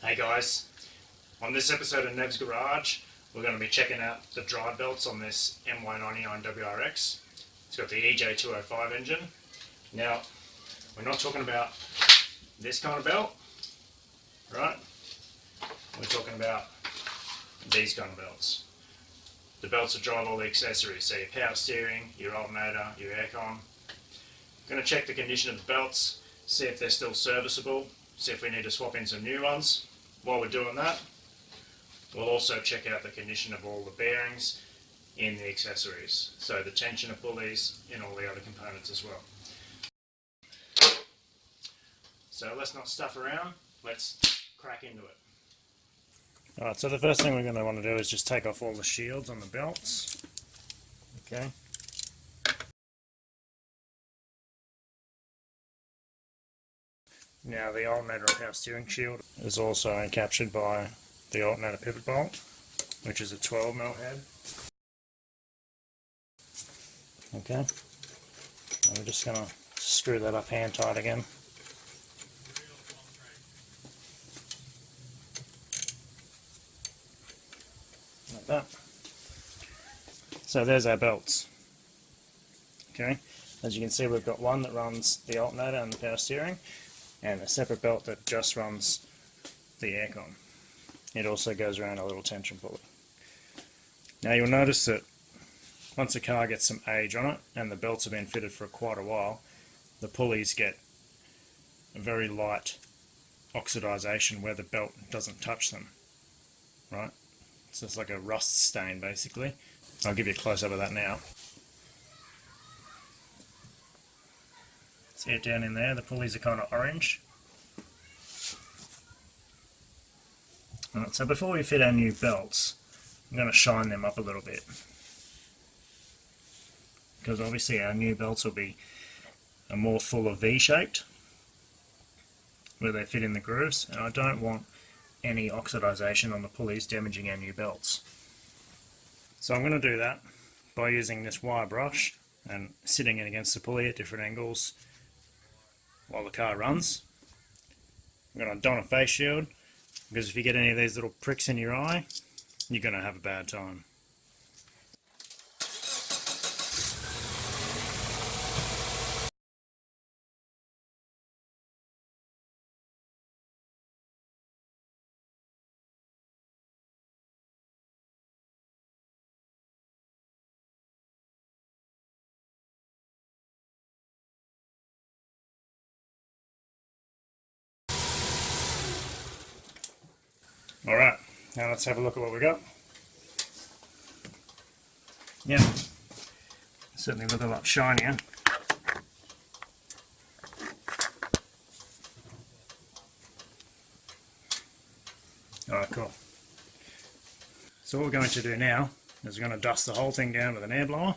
Hey guys, on this episode of Nev's Garage we're going to be checking out the drive belts on this MY99 WRX. It's got the EJ-205 engine. Now, we're not talking about this kind of belt, right? We're talking about these kind of belts. The belts that drive all the accessories, so your power steering, your alternator, your aircon. We're going to check the condition of the belts, see if they're still serviceable, see if we need to swap in some new ones. While we're doing that, we'll also check out the condition of all the bearings in the accessories, so the tensioner pulleys and all the other components as well. So let's not stuff around, let's crack into it. Alright, so the first thing we're going to want to do is just take off all the shields on the belts. Okay. Now the alternator and power steering shield is also encaptured by the alternator pivot bolt, which is a 12mm head. Okay, and we're just going to screw that up hand tight again. Like that. So there's our belts. Okay, as you can see we've got one that runs the alternator and the power steering, and a separate belt that just runs the aircon. It also goes around a little tension pulley. Now you'll notice that once a car gets some age on it and the belts have been fitted for quite a while, the pulleys get a very light oxidization where the belt doesn't touch them, right? So it's like a rust stain basically. I'll give you a close-up of that now. See it down in there, the pulleys are kind of orange. Alright, so before we fit our new belts, I'm going to shine them up a little bit. Because obviously our new belts will be more fuller V-shaped, where they fit in the grooves, and I don't want any oxidization on the pulleys damaging our new belts. So I'm going to do that by using this wire brush and sitting it against the pulley at different angles while the car runs. I'm going to don a face shield, because if you get any of these little pricks in your eye, you're going to have a bad time. Alright, now let's have a look at what we got. Yeah, certainly look a lot shinier. Alright, cool. So what we're going to do now is we're going to dust the whole thing down with an air blower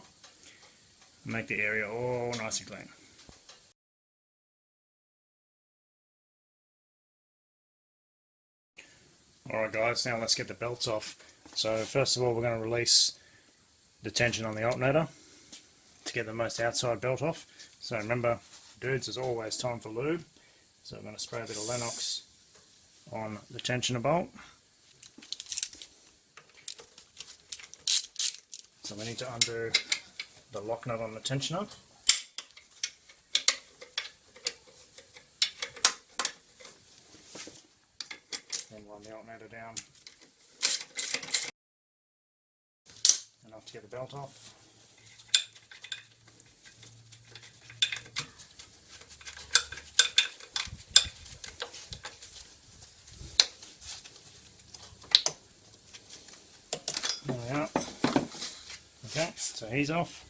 and make the area all nice and clean. Alright guys, now let's get the belts off. So first of all we're going to release the tension on the alternator to get the most outside belt off. So remember dudes, there's always time for lube. So I'm going to spray a bit of Lennox on the tensioner bolt. So we need to undo the lock nut on the tensioner. Then run the alternator down enough to get the belt off. There we are. Okay, so he's off.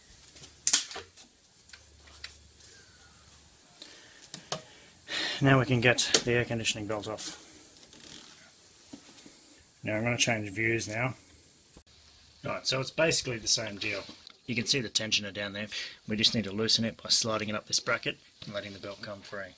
Now we can get the air conditioning belt off. Now I'm going to change views now. Right, so it's basically the same deal. You can see the tensioner down there. We just need to loosen it by sliding it up this bracket and letting the belt come free.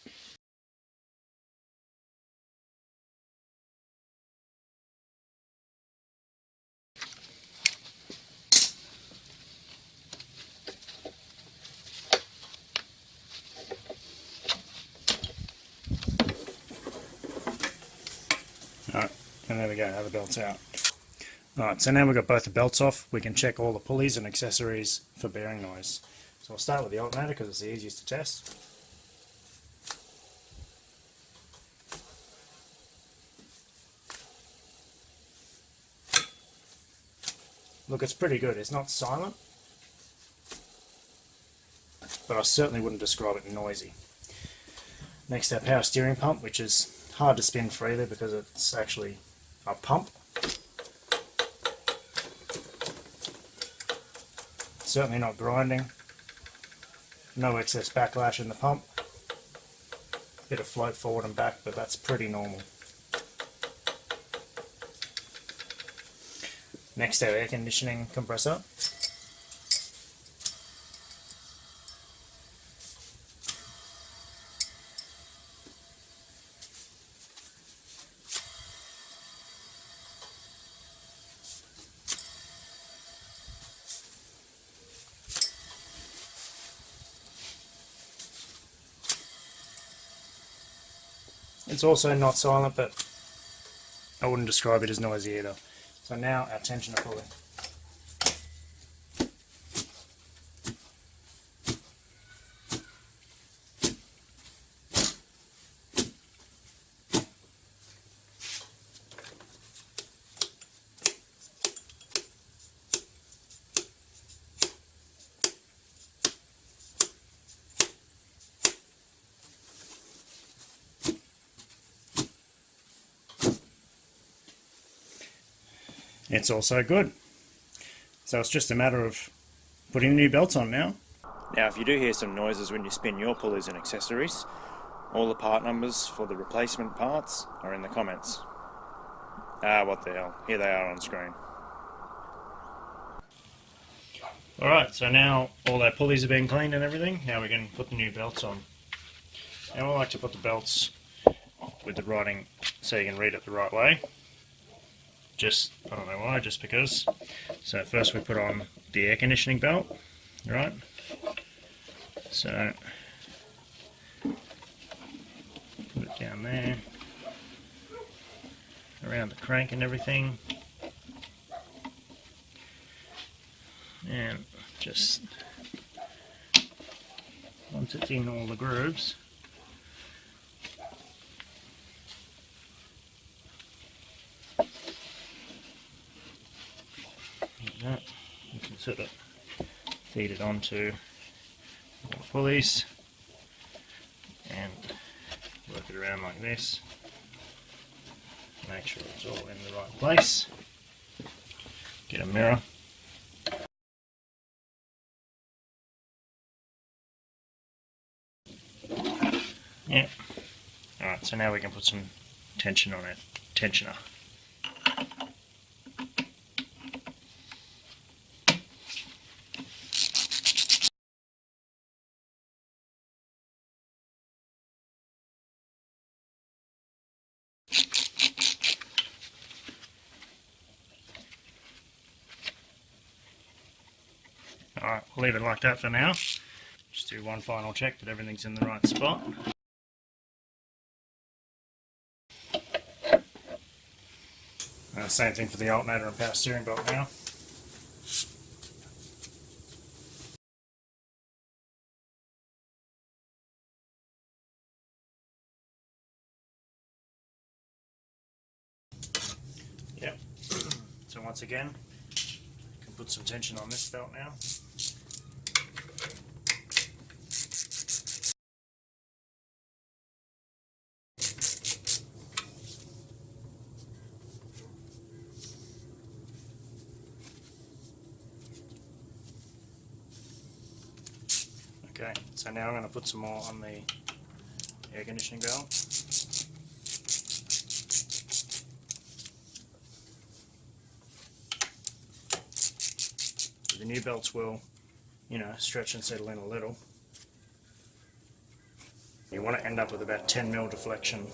And there we go, now the belt's out. Alright, so now we've got both the belts off, we can check all the pulleys and accessories for bearing noise. So we'll start with the alternator because it's the easiest to test. Look, it's pretty good. It's not silent, but I certainly wouldn't describe it noisy. Next, our power steering pump, which is hard to spin freely because it's actually a pump. Certainly not grinding. No excess backlash in the pump. Bit of float forward and back, but that's pretty normal. Next, our air conditioning compressor. It's also not silent, but I wouldn't describe it as noisy either. So now our tensioner pulley. It's also good. So it's just a matter of putting new belts on now. Now if you do hear some noises when you spin your pulleys and accessories, all the part numbers for the replacement parts are in the comments. What the hell, here they are on screen. Alright, so now all our pulleys are being cleaned and everything, now we can put the new belts on. Now I like to put the belts with the writing so you can read it the right way. Just, I don't know why, just because. So first we put on the air conditioning belt, right? So, put it down there, around the crank and everything. And just, once it's in all the grooves, that, you can sort of feed it onto all the pulleys and work it around like this. Make sure it's all in the right place. Get a mirror. Yeah. Alright, so now we can put some tension on it. Tensioner. Alright, we'll leave it like that for now. Just do one final check that everything's in the right spot. Same thing for the alternator and power steering belt now. Yep. So once again, you can put some tension on this belt now. Okay, so now I'm going to put some more on the air conditioning belt. The new belts will, stretch and settle in a little. You want to end up with about 10mm deflection.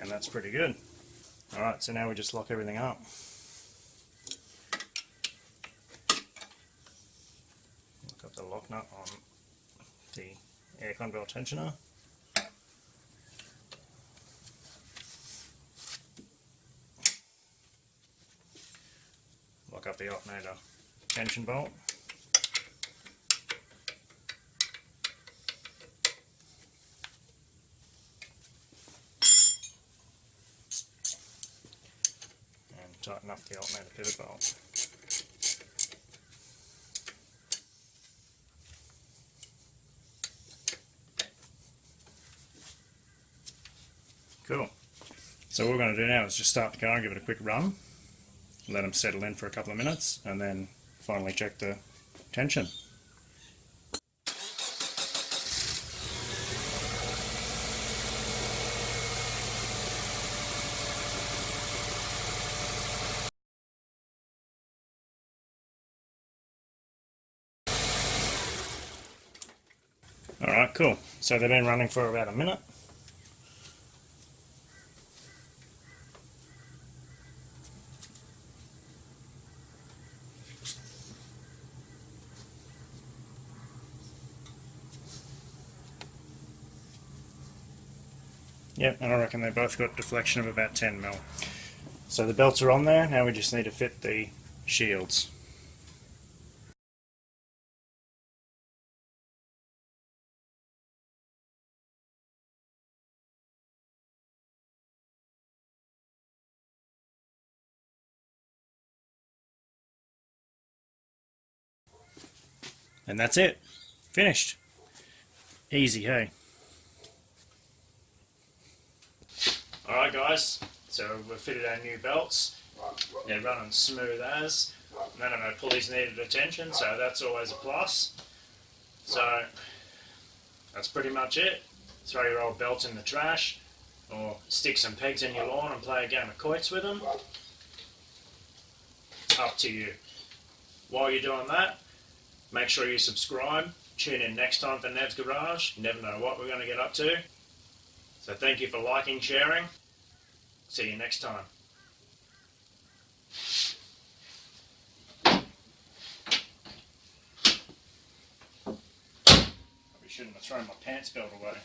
And that's pretty good. Alright, so now we just lock everything up. the lock nut on the aircon belt tensioner. Lock up the alternator tension bolt. And tighten up the alternator pivot bolt. Cool. So what we're going to do now is just start the car and give it a quick run, let them settle in for a couple of minutes, and then finally check the tension. Alright, cool. So they've been running for about a minute. Yep, and I reckon they both got deflection of about 10 mil. So the belts are on there, now we just need to fit the shields. And that's it. Finished. Easy, hey? Alright guys, so we've fitted our new belts. They're running smooth as. None of our pulleys needed attention, so that's always a plus. So that's pretty much it. Throw your old belts in the trash, or stick some pegs in your lawn and play a game of quoits with them. Up to you. While you're doing that, make sure you subscribe. Tune in next time for Nev's Garage. You never know what we're going to get up to. So thank you for liking, sharing. See you next time. Probably shouldn't have thrown my pants belt away.